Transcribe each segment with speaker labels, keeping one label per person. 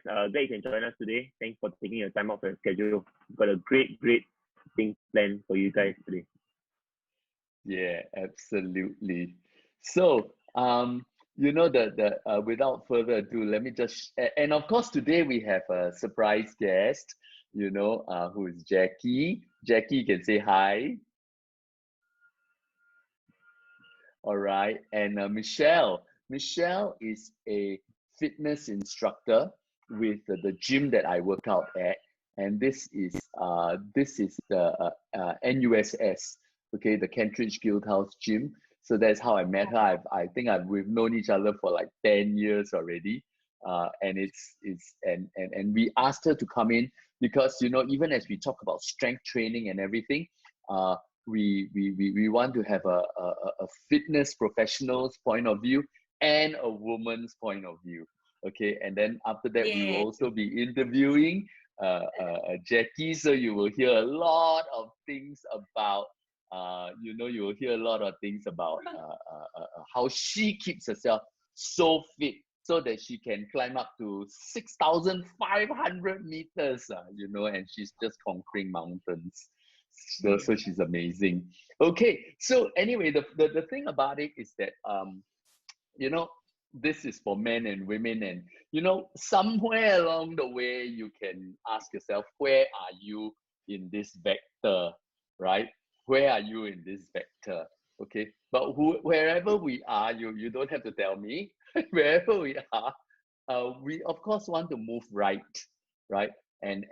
Speaker 1: Glad you can join us today. Thanks for taking your time off your schedule. We've got a great thing planned for you guys today.
Speaker 2: Yeah, absolutely. So, without further ado, let me just, and of course, today we have a surprise guest, who is Jackie. Jackie, you can say hi. All right. And Michelle. Michelle is a fitness instructor with the gym that I work out at. And this is the NUSS, okay, the Kentridge Guildhouse Gym. So that's how I met her. I think we've known each other for like 10 years already. And we asked her to come in because, even as we talk about strength training and everything, we want to have a fitness professional's point of view and a woman's point of view. Okay, and then after that, we will also be interviewing Jackie, so you will hear a lot of things about you will hear a lot of things about how she keeps herself so fit so that she can climb up to 6,500 meters, and she's just conquering mountains. So she's amazing. Okay, so anyway, the thing about it is that this is for men and women, and somewhere along the way you can ask yourself, where are you in this vector, right? Where are you in this vector? Okay, but wherever we are, you don't have to tell me. Wherever we are, we of course want to move right, and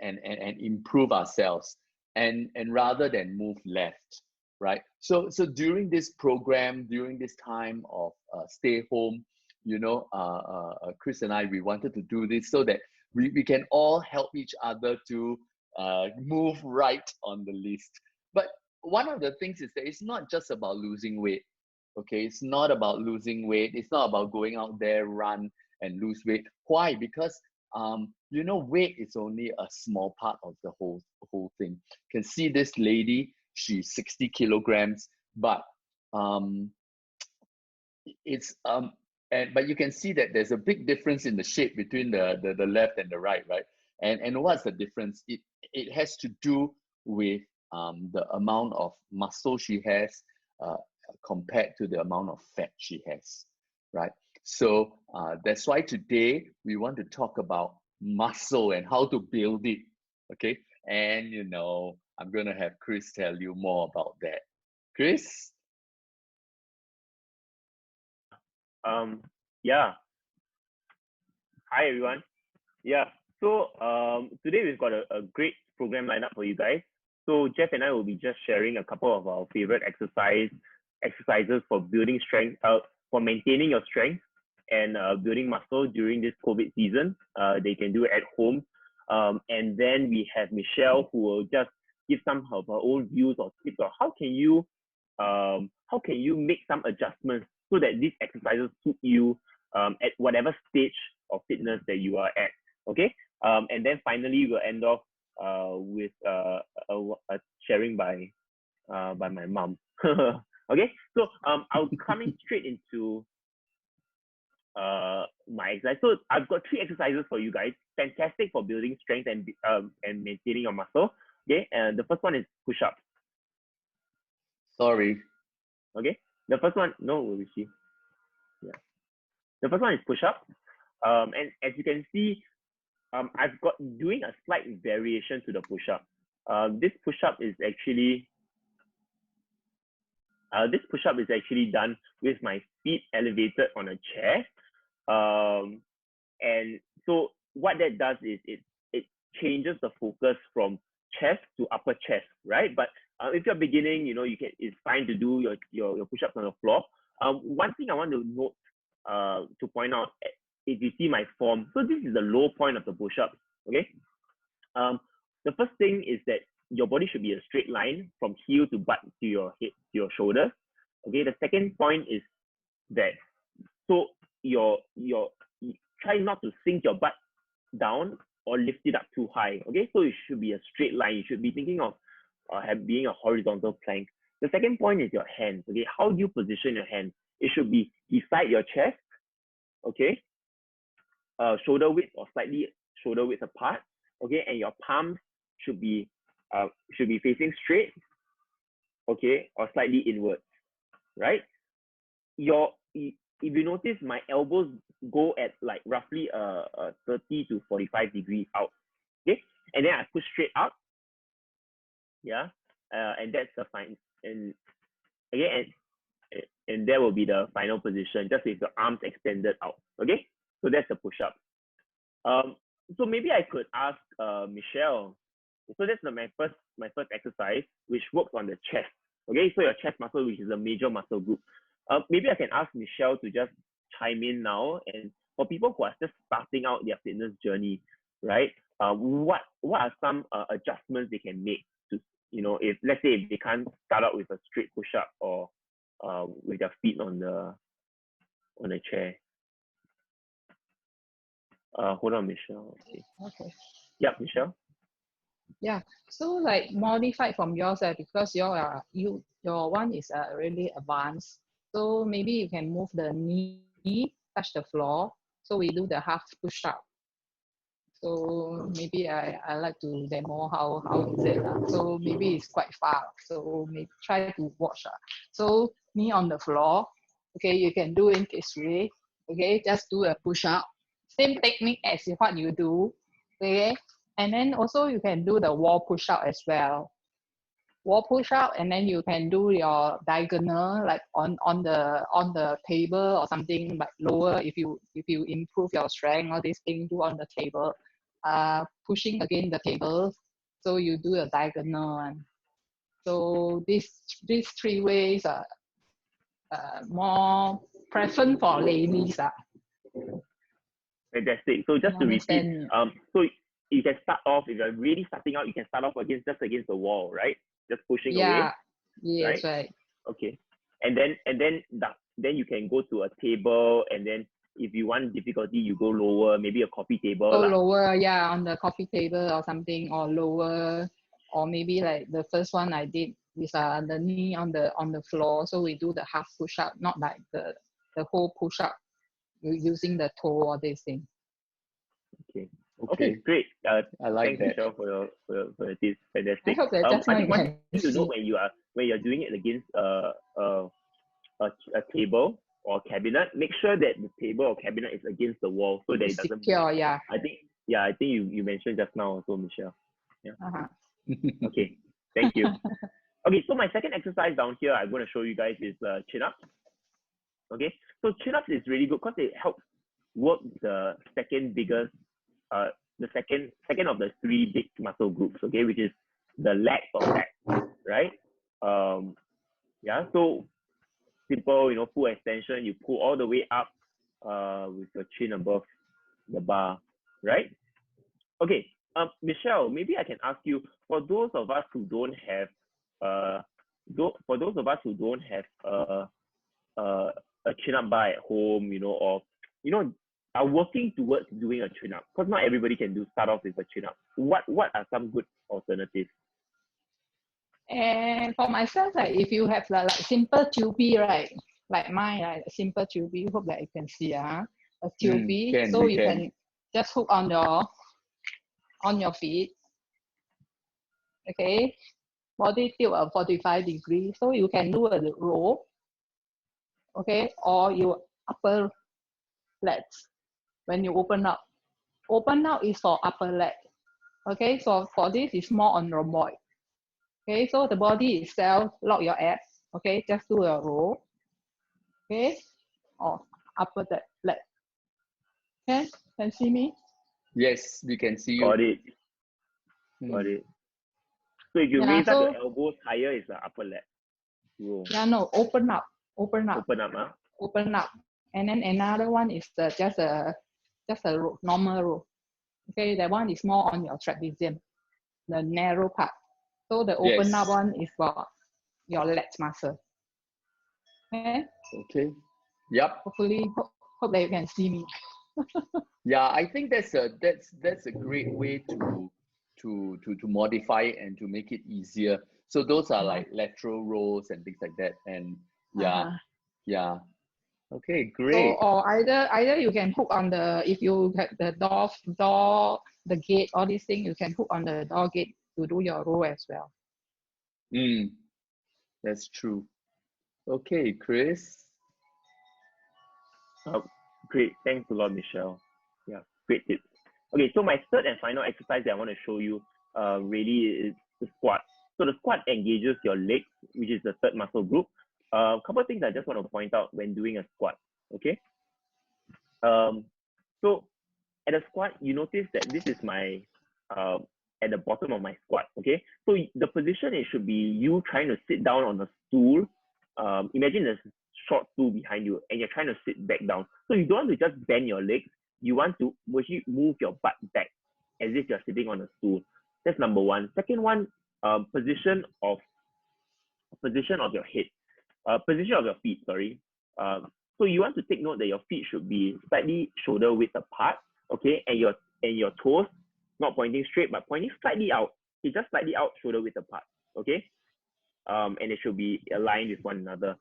Speaker 2: improve ourselves. And rather than move left, right? So during this program, during this time of stay home, Chris and I, we wanted to do this so that we can all help each other to move right on the list. But one of the things is that it's not just about losing weight, okay? It's not about losing weight. It's not about going out there, run and lose weight. Why? Because weight is only a small part of the whole thing. You can see this lady, she's 60 kilograms, but but you can see that there's a big difference in the shape between the left and the right, right? And what's the difference? It has to do with the amount of muscle she has compared to the amount of fat she has, right? So that's why today we want to talk about muscle and how to build it, okay? And I'm gonna have Chris tell you more about that. Chris?
Speaker 1: Yeah. Hi everyone. Yeah. So today we've got a great program lined up for you guys. So Jeff and I will be just sharing a couple of our favorite exercises for building strength, for maintaining your strength and building muscle during this COVID season. They can do it at home. And then we have Michelle, who will just give some of her own views or tips on how can you make some adjustments so that these exercises suit you at whatever stage of fitness that you are at. Okay. And then finally we'll end off with a sharing by my mom. Okay, so I'll coming straight into my exercise. So I've got 3 exercises for you guys. Fantastic for building strength and maintaining your muscle. Okay, and the first one is push-ups.
Speaker 2: Sorry.
Speaker 1: Okay, the first one, no worries. Yeah, the first one is push-up. And as you can see, I've got doing a slight variation to the push-up. This push-up is actually done with my feet elevated on a chair. And so what that does is it changes the focus from chest to upper chest, right? But if you're beginning, it's fine to do your push-ups on the floor. One thing I want to note, to point out, if you see my form, so this is the low point of the push-up, okay? The first thing is that your body should be a straight line from heel to butt to your head, to your shoulders. Okay, the second point is that so you try not to sink your butt down or lift it up too high. Okay, so it should be a straight line. You should be thinking of being a horizontal plank. The second point is your hands. Okay, how do you position your hands? It should be beside your chest. Okay, shoulder width or slightly shoulder width apart, okay, and your palms should be facing straight, okay, or slightly inwards, right? If you notice, my elbows go at like roughly 30 to 45 degrees out, okay, and then I push straight up, yeah, and that's the fine, and again, and that will be the final position, just with the arms extended out, okay. So that's the push up. So maybe I could ask Michelle. So that's my first exercise, which works on the chest. Okay, so your chest muscle, which is a major muscle group. Maybe I can ask Michelle to just chime in now. And for people who are just starting out their fitness journey, right? What are some adjustments they can make to, if let's say if they can't start out with a straight push up or with their feet on the chair. Hold on, Michelle.
Speaker 3: Okay.
Speaker 1: Yep, Michelle.
Speaker 3: Yeah. So like modified from yours, because your one is really advanced. So maybe you can move the knee, touch the floor. So we do the half push up. So maybe I like to demo how is it. So maybe it's quite far. So maybe try to watch. So knee on the floor. Okay, you can do it this way. Okay, just do a push up. Same technique as what you do. Okay, and then also you can do the wall push up as well. Wall push up, and then you can do your diagonal like on the table or something, but lower if you improve your strength, all these things do on the table. Pushing against the table, so you do a diagonal one. So these three ways are more preferred for ladies.
Speaker 1: Fantastic. So just to repeat, so you can start off, if you're really starting out, you can start off against the wall, right? Just pushing away.
Speaker 3: Yes, right.
Speaker 1: Okay. And then you can go to a table, and then if you want difficulty, you go lower, maybe a coffee table.
Speaker 3: Go lower, yeah, on the coffee table or something, or lower, or maybe like the first one I did is the knee on the floor. So we do the half push up, not like the whole push up using the toe or this thing.
Speaker 1: Okay, great.
Speaker 2: I like
Speaker 1: thanks,
Speaker 2: that.
Speaker 1: Michelle, for your tips. Fantastic.
Speaker 3: I hope that just
Speaker 1: I think one thing to know when you're doing it against a table or cabinet, make sure that the table or cabinet is against the wall so that it doesn't
Speaker 3: secure,
Speaker 1: move.
Speaker 3: yeah.
Speaker 1: I think you mentioned just now also, Michelle. Yeah. Okay, thank you. Okay, so my second exercise down here I'm going to show you guys is chin ups. Okay, so chin ups is really good because it helps work the second biggest, the second of the three big muscle groups. Okay, which is the lat or back, right? Yeah. So simple, full extension. You pull all the way up, with your chin above the bar, right? Okay. Michelle, maybe I can ask you, for those of us who don't have a chin up bar at home, or are working towards doing a chin up, because not everybody can start off with a chin up. What are some good alternatives?
Speaker 3: And for myself, like if you have like simple tubey, right? Like mine, like simple tubey. Hope that you can see a tubey. So you can just hook on your feet. Okay, body tilt at 45 degrees. So you can do a row. Okay, or your upper legs when you open up. Open up is for upper leg. Okay, so for this is more on rhomboid. Okay, so the body itself, lock your abs. Okay, just do a roll. Okay, or upper leg. Okay, can see me?
Speaker 2: Yes, we can see you.
Speaker 1: Got it. Got it. So if you raise up your elbows higher, it's the upper leg. Roll.
Speaker 3: Yeah, no, open up. Open up.
Speaker 1: Open up, huh?
Speaker 3: Open up. And then another one is just a row, normal row. Okay, that one is more on your trapezium, the narrow part. So the open up one is for your legs muscle. Okay.
Speaker 2: Okay. Yep.
Speaker 3: Hopefully, hope that you can see me.
Speaker 2: Yeah, I think that's a great way to modify it and to make it easier. So those are like lateral rolls and things like that. And yeah. Okay,
Speaker 3: So,
Speaker 2: great.
Speaker 3: or either you can hook on the, if you have the door, the gate, all these things, you can hook on the door gate to do your row as well.
Speaker 2: That's true. Okay, Chris.
Speaker 1: Great. Thanks a lot, Michelle. Yeah, great tips. Okay, so my third and final exercise that I want to show you really is the squat. So the squat engages your legs, which is the third muscle group. A couple of things I just want to point out when doing a squat. Okay. So at a squat, you notice that this is my at the bottom of my squat. Okay. So the position, it should be you trying to sit down on a stool. Imagine there's a short stool behind you and you're trying to sit back down. So you don't want to just bend your legs. You want to actually move your butt back as if you're sitting on a stool. That's number one. Second one, position of your head, position of your feet. Sorry. So you want to take note that your feet should be slightly shoulder width apart. Okay, and your toes not pointing straight but pointing slightly out. It's just slightly out, shoulder width apart. Okay, and it should be aligned with one another.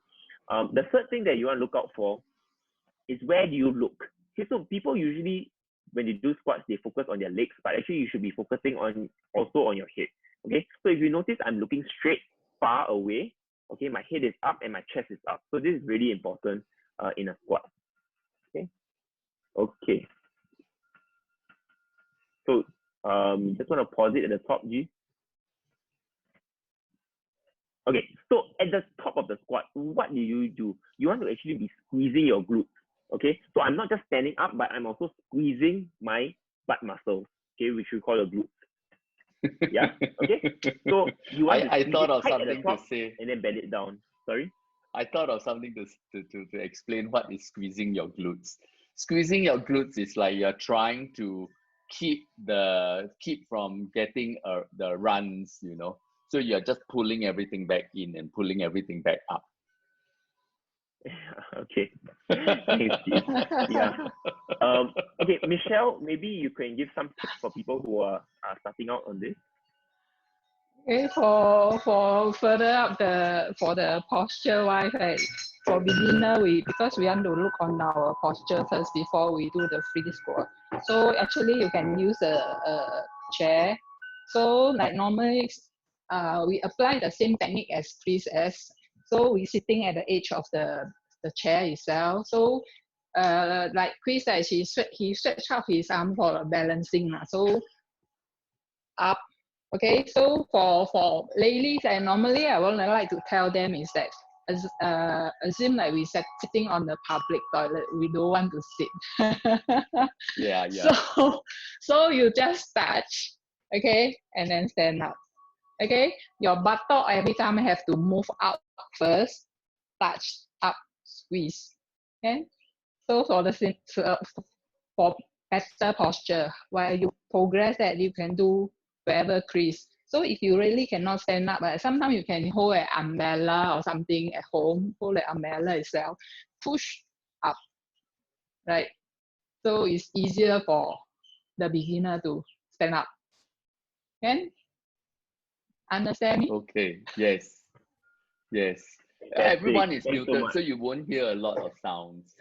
Speaker 1: The third thing that you want to look out for is where do you look. Okay, so people usually when they do squats they focus on their legs, but actually you should be focusing on also on your head. Okay, so if you notice I'm looking straight, far away. Okay, my head is up and my chest is up. So this is really important in a squat. Okay. Okay. So just want to pause it at the top, G. Okay, so at the top of the squat, what do? You want to actually be squeezing your glutes. Okay, so I'm not just standing up, but I'm also squeezing my butt muscles, okay, which we call the glutes. Yeah, okay. So you want to
Speaker 2: I
Speaker 1: squeeze
Speaker 2: thought
Speaker 1: it
Speaker 2: of
Speaker 1: tight at the
Speaker 2: something
Speaker 1: top
Speaker 2: to say.
Speaker 1: and then bend it down. Sorry?
Speaker 2: I thought of something to explain what is squeezing your glutes. Squeezing your glutes is like you're trying to keep from getting the runs, you know. So you're just pulling everything back in and pulling everything back up.
Speaker 1: Okay. Thanks, G. Yeah. Okay, Michelle, maybe you can give some tips for people who are starting out on this.
Speaker 3: Okay, for further up for the posture wise, right? For beginner, because we want to look on our posture first before we do the free squat. So actually, you can use a chair. So like normally, we apply the same technique as Chris as. So we sitting at the edge of the chair itself. So like Chris said, he stretch out his arm for balancing. So up. Okay, so for ladies, and normally I would like to tell them is that assume like we sitting on the public toilet, we don't want to sit.
Speaker 2: Yeah.
Speaker 3: So you just touch, okay, and then stand up. Okay, your buttock every time have to move out first, touch up, squeeze. Okay, so for better posture, while you progress that you can do wherever crease. So if you really cannot stand up, sometimes you can hold an umbrella or something at home, hold the umbrella itself, push up, right? So it's easier for the beginner to stand up. Can understand me?
Speaker 2: Okay. Yes.
Speaker 1: That's
Speaker 2: Everyone
Speaker 1: great.
Speaker 2: is
Speaker 1: Thanks so
Speaker 2: muted,
Speaker 1: much.
Speaker 2: so you won't hear a lot of sounds.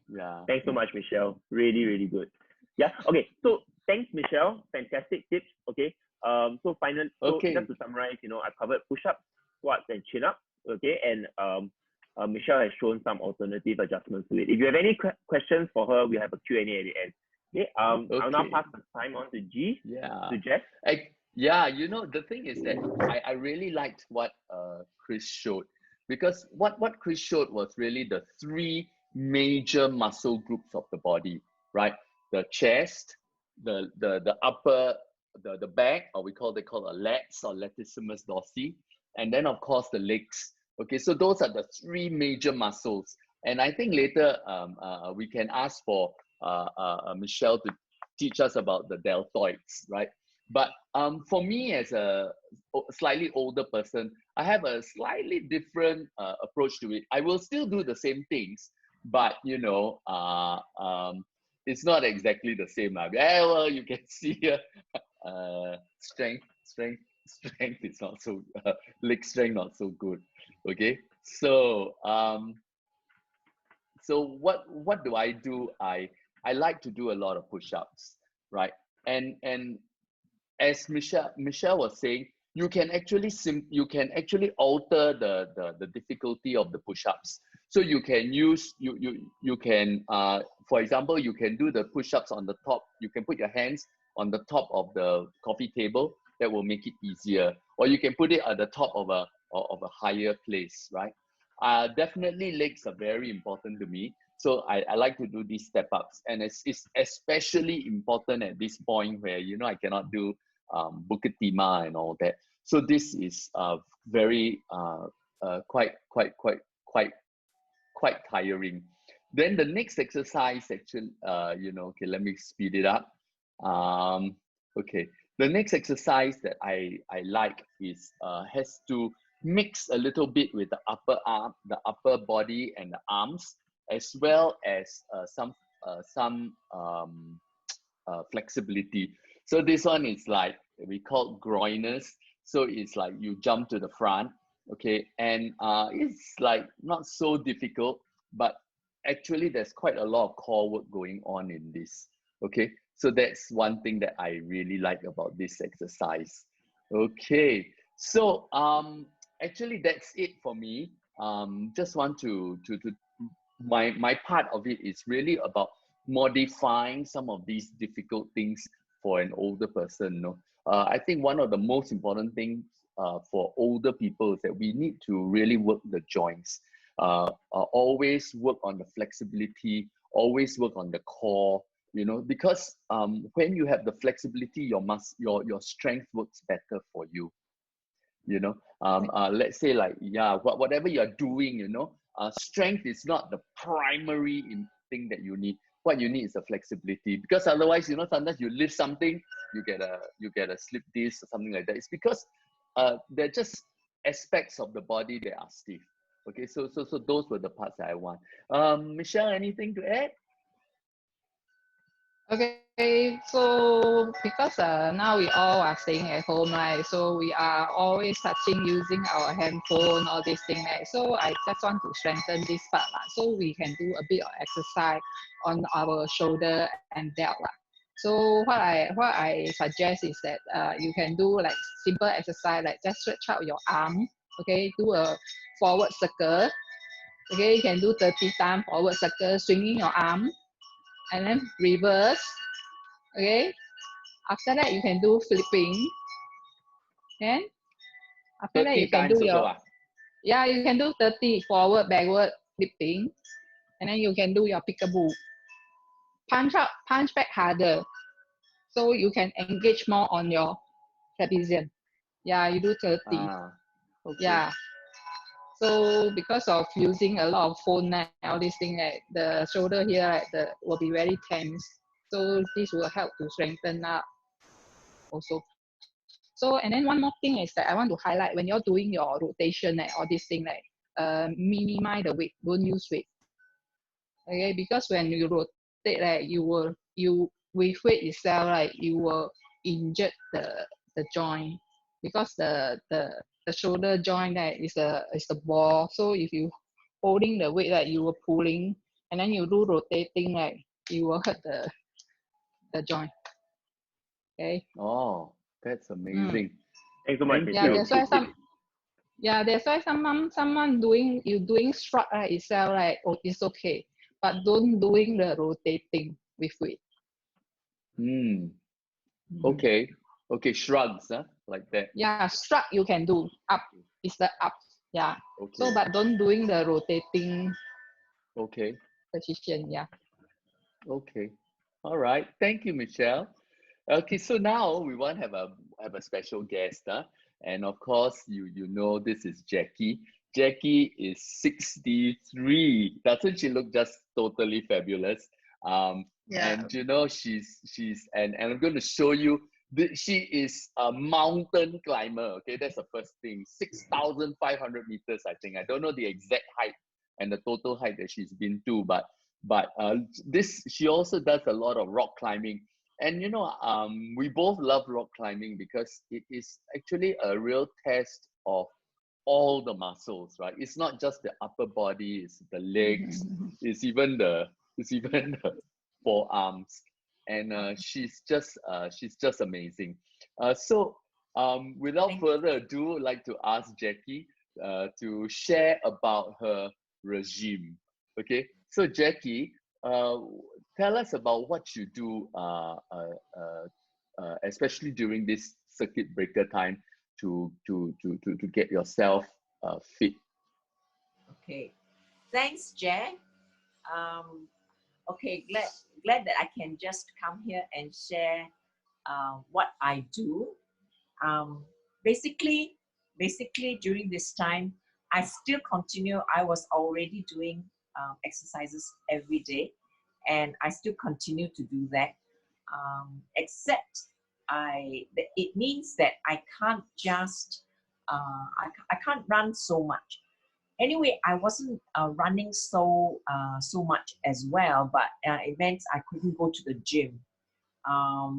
Speaker 2: Yeah.
Speaker 1: Thanks so much, Michelle. Really, really good. Yeah. Okay. So thanks, Michelle. Fantastic tips. Okay. So finally, so
Speaker 2: Okay.
Speaker 1: just to summarize, I covered push-ups, squats, and chin-ups. Okay. And Michelle has shown some alternative adjustments to it. If you have any questions for her, we have a Q&A at the end. Okay. I'll now pass the time on to G.
Speaker 2: Yeah.
Speaker 1: To Jeff.
Speaker 2: Yeah, the thing is that I really liked what Chris showed, because what Chris showed was really the three major muscle groups of the body, right? The chest, the upper, the back, or they call it lats or latissimus dorsi, and then of course the legs. Okay, so those are the three major muscles, and I think later we can ask for Michelle to teach us about the deltoids, right? But for me, as a slightly older person, I have a slightly different approach to it. I will still do the same things, but it's not exactly the same. Well, you can see here, strength is not so, leg strength not so good. Okay, so So what do I do? I like to do a lot of push-ups, right? And as Michelle was saying, you can actually alter the difficulty of the push-ups. So you can use you can for example, you can do the push-ups on the top. You can put your hands on the top of the coffee table. That will make it easier. Or you can put it at the top of a higher place, right? Definitely legs are very important to me. So I like to do these step ups, and it's especially important at this point where I cannot do Bukit Timah and all that. So this is very quite tiring. Then the next exercise actually, okay, let me speed it up. Okay, the next exercise that I like is has to mix a little bit with the upper body and the arms, as well as some flexibility. So this one is like we call groiners. So it's like you jump to the front, okay, and it's like not so difficult, but actually there's quite a lot of core work going on in this. Okay, so that's one thing that I really like about this exercise. Okay, so actually that's it for me. Just want to my part of it is really about modifying some of these difficult things for an older person. I think one of the most important things for older people is that we need to really work the joints. Always work on the flexibility, always work on the core, because when you have the flexibility, your strength works better for you. Let's say like, whatever you're doing, strength is not the primary thing that you need. What you need is the flexibility, because otherwise, sometimes you lift something, you get a slip disc or something like that. It's because they're just aspects of the body that are stiff. Okay, so those were the parts that I want. Michelle, anything to add?
Speaker 3: Okay, so because now we all are staying at home, right? So we are always touching, using our handphone, all these things, right? So I just want to strengthen this part, lah. So we can do a bit of exercise on our shoulder and belt, lah. So what I suggest is that you can do like simple exercise, like just stretch out your arm, okay? Do a forward circle, okay? You can do 30 times forward circle, swinging your arm, and then reverse, okay? After that, you can do flipping. Then after that, you can do your, you can do 30 forward, backward, flipping. And then you can do your peekaboo. Punch up, punch back harder. So you can engage more on your trapezium. Yeah, you do 30.
Speaker 2: Okay.
Speaker 3: Yeah. So because of using a lot of phone and all these things, the shoulder here will be very tense. So this will help to strengthen up also. So, and then one more thing is that I want to highlight, when you're doing your rotation, all these things, minimize the weight, don't use weight. Okay, because when you rotate, with weight itself, you will injure the joint, because the shoulder joint is the ball. So if you holding the weight, you were pulling, and then you do rotating, you will hurt the joint. Okay.
Speaker 2: Oh, that's amazing.
Speaker 1: Thanks so much.
Speaker 3: Yeah, that's why someone doing strut itself, it's okay, but don't doing the rotating with weight.
Speaker 2: Okay, shrugs, like that.
Speaker 3: Yeah, strut you can do up. It's the up. Yeah. Okay. So, but don't doing the rotating.
Speaker 2: Okay.
Speaker 3: Position. Yeah.
Speaker 2: Okay. All right. Thank you, Michelle. Okay, so now we want to have a special guest, and of course you know this is Jackie. Jackie is 63. Doesn't she look just totally fabulous? And she's and I'm going to show you. She is a mountain climber. Okay, that's the first thing. 6,500 meters, I think. I don't know the exact height and the total height that she's been to, but she also does a lot of rock climbing. And we both love rock climbing because it is actually a real test of all the muscles, right? It's not just the upper body, it's the legs, it's even the forearms, and she's just amazing. Without further ado, I'd like to ask Jackie to share about her regime. Okay, so Jackie, tell us about what you do, especially during this circuit breaker time, to get yourself fit.
Speaker 4: Okay, thanks, Jack. Okay, glad that I can just come here and share what I do. Basically during this time, I still continue. I was already doing exercises every day, and I still continue to do that. Except it means that I can't just I can't run so much. Anyway, I wasn't running so much as well, but it meant I couldn't go to the gym,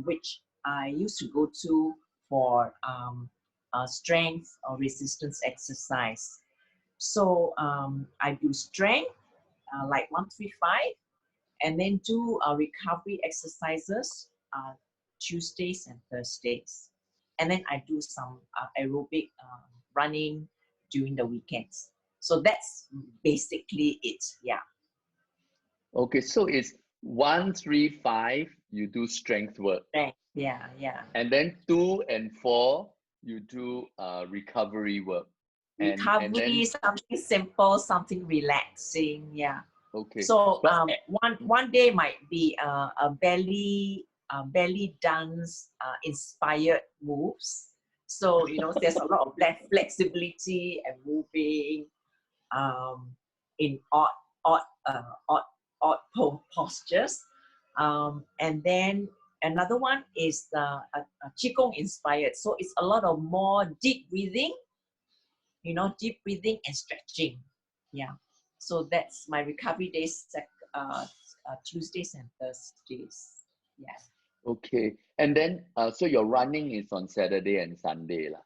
Speaker 4: which I used to go to for strength or resistance exercise. So I do strength, like 135, and then do recovery exercises Tuesdays and Thursdays. And then I do some aerobic running during the weekends. So that's basically it. Yeah.
Speaker 2: Okay, so it's 135, you do strength work.
Speaker 4: Yeah.
Speaker 2: And then 2 and 4, you do recovery work.
Speaker 4: Recovery,
Speaker 2: and then,
Speaker 4: something simple, something relaxing. Yeah.
Speaker 2: Okay.
Speaker 4: So one day might be a belly dance inspired moves. So there's a lot of flexibility and moving in odd postures. And then another one is a qigong inspired. So it's a lot of more deep breathing, deep breathing and stretching. Yeah. So that's my recovery days, Tuesdays and Thursdays. Yeah.
Speaker 2: Okay. And then, so your running is on Saturday and Sunday, lah.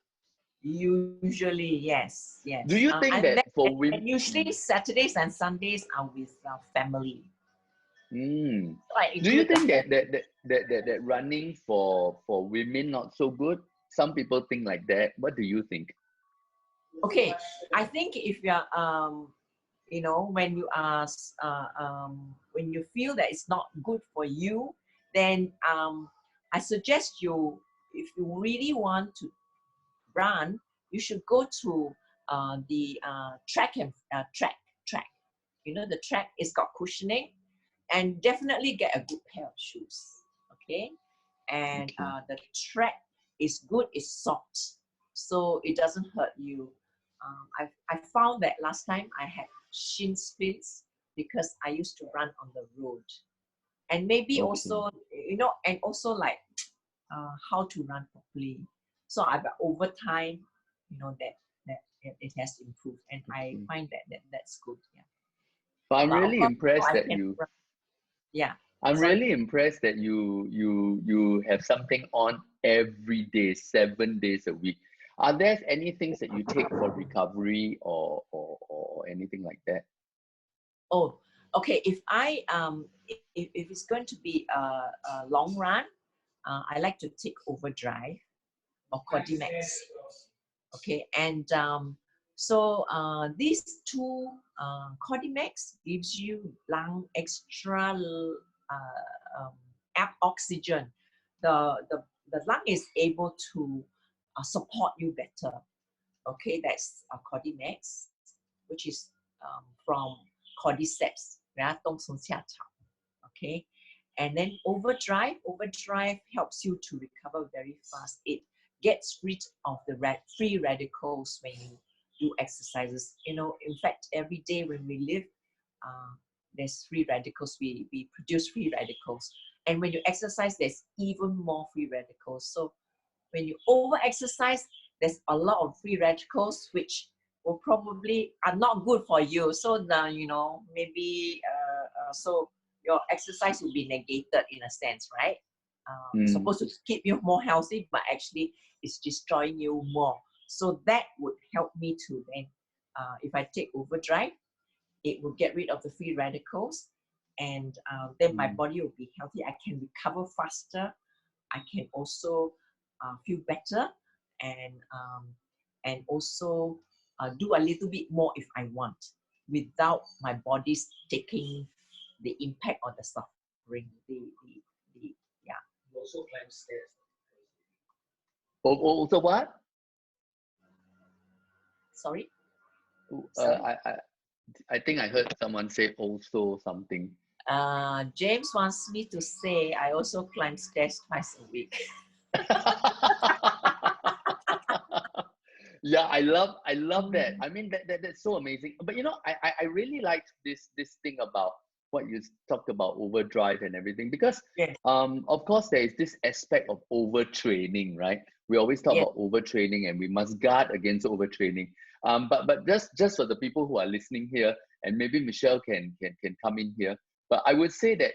Speaker 4: Usually, yes.
Speaker 2: Do you think that for women?
Speaker 4: And usually Saturdays and Sundays are with family.
Speaker 2: Mm.
Speaker 4: So
Speaker 2: do you think that running for women not so good? Some people think like that. What do you think?
Speaker 4: Okay, I think if you're when you are when you feel that it's not good for you, then I suggest you, if you really want to run, you should go to the track. The track is got cushioning, and definitely get a good pair of shoes. Okay, and the track is good, it's soft, so it doesn't hurt you. I found that last time I had shin splints because I used to run on the road, and maybe also and also like how to run properly. So over time, that it has improved, and I find that's good. Yeah.
Speaker 2: But I'm really impressed that
Speaker 4: Yeah.
Speaker 2: I'm really impressed that you have something on every day, 7 days a week. Are there any things that you take for recovery or anything like that?
Speaker 4: Oh, okay. If it's going to be a long run, I like to take Overdrive or Codimax. Okay, and so these two Codimax gives you lung extra oxygen. The lung is able to support you better. Okay, that's Codimax, which is from Cordyceps. Okay, and then Overdrive helps you to recover very fast. It gets rid of the free radicals when you do exercises. In fact, every day when we live, there's free radicals. We produce free radicals, and when you exercise, there's even more free radicals. So when you over exercise, there's a lot of free radicals which will probably are not good for you. So maybe so your exercise will be negated in a sense, right? It's supposed to keep you more healthy, but actually it's destroying you more. So that would help me to then, if I take overdrive, it will get rid of the free radicals, and then my body will be healthy. I can recover faster. I can also feel better, and also do a little bit more if I want, without my body's taking the impact or the suffering. Yeah.
Speaker 5: You also climb stairs.
Speaker 2: Also what?
Speaker 4: Sorry.
Speaker 2: I think I heard someone say also something.
Speaker 4: James wants me to say I also climb stairs twice a week.
Speaker 2: Yeah, I love that. I mean, that's so amazing. But you know, I really liked this thing about what you talked about overdrive and everything, because
Speaker 4: Yes.
Speaker 2: of course there is this aspect of overtraining, right? We always talk
Speaker 4: Yes.
Speaker 2: about overtraining, and we must guard against overtraining. But just for the people who are listening here, and maybe Michelle can come in here. But I would say that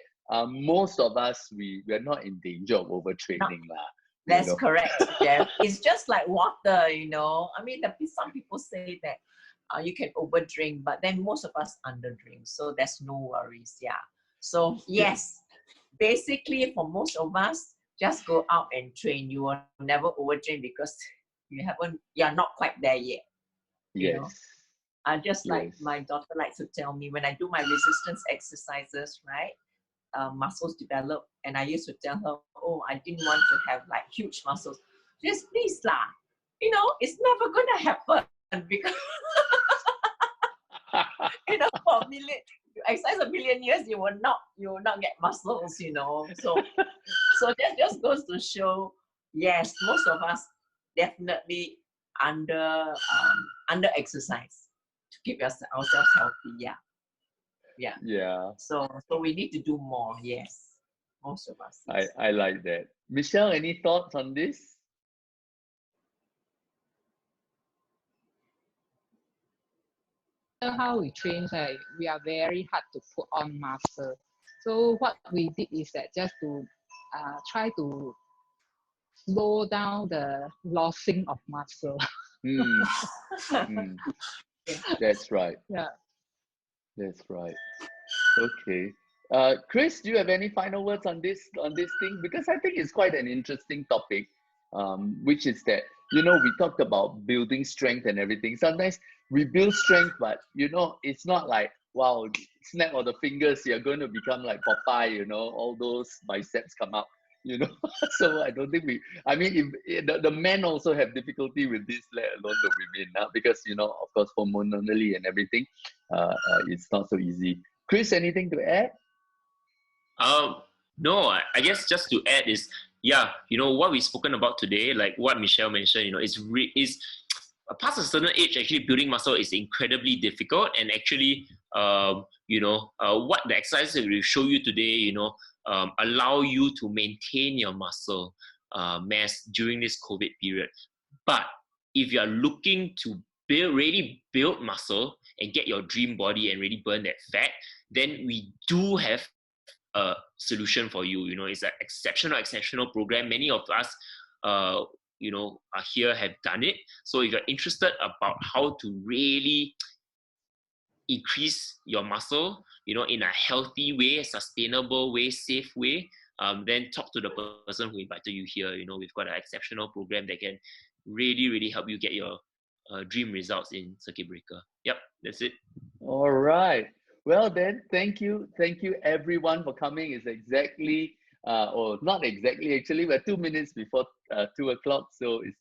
Speaker 2: most of us, we are not in danger of overtraining, lah.
Speaker 4: That's correct, Jeff. It's just like water, you know. I mean, some people say that you can overdrink, but then most of us underdrink, so there's no worries. Yeah. So yes, basically for most of us, just go out and train. You will never overdrink because you're not quite there yet. You know? Just like my daughter likes to tell me, when I do my resistance exercises, right? Muscles develop, and I used to tell her, oh, I didn't want to have like huge muscles. Just please lah, you know, it's never gonna happen because you know, for a million, you exercise a million years, you will not get muscles, you know. So that just goes to show, yes, most of us definitely under exercise to keep ourselves healthy. Yeah. So we need to do more. Yes, most of us. Yes.
Speaker 2: I like that. Michelle, any thoughts on this?
Speaker 3: How we train, like, we are very hard to put on muscle. So what we did is that just to try to slow down the losing of muscle.
Speaker 2: That's right.
Speaker 3: Yeah.
Speaker 2: That's right. Okay. Chris, do you have any final words on this thing? Because I think it's quite an interesting topic, which is that, you know, we talked about building strength and everything. Sometimes we build strength, but you know, it's not like, wow, snap of the fingers, you're going to become like Popeye, you know, all those biceps come up, you know. So I don't think if the men also have difficulty with this, let alone the women, because, you know, of course, hormonally and everything, it's not so easy. Chris, anything to add?
Speaker 5: No, I guess just to add is, yeah, you know, what we've spoken about today, like what Michelle mentioned, you know, is past a certain age, actually building muscle is incredibly difficult. And actually, you know, what the exercises will show you today, you know, allow you to maintain your muscle mass during this COVID period. But if you are looking to really build muscle and get your dream body and really burn that fat, then we do have a solution for you. You know, it's an exceptional program. Many of us, you know, are here, have done it. So if you're interested about how to really increase your muscle, you know, in a healthy way, sustainable way, safe way, then talk to the person who invited you here. You know, we've got an exceptional program that can really help you get your dream results in circuit breaker. Yep, that's it.
Speaker 2: All right. Well then, thank you everyone for coming. It's exactly, or not exactly, actually, we're 2 minutes before 2 o'clock, so it's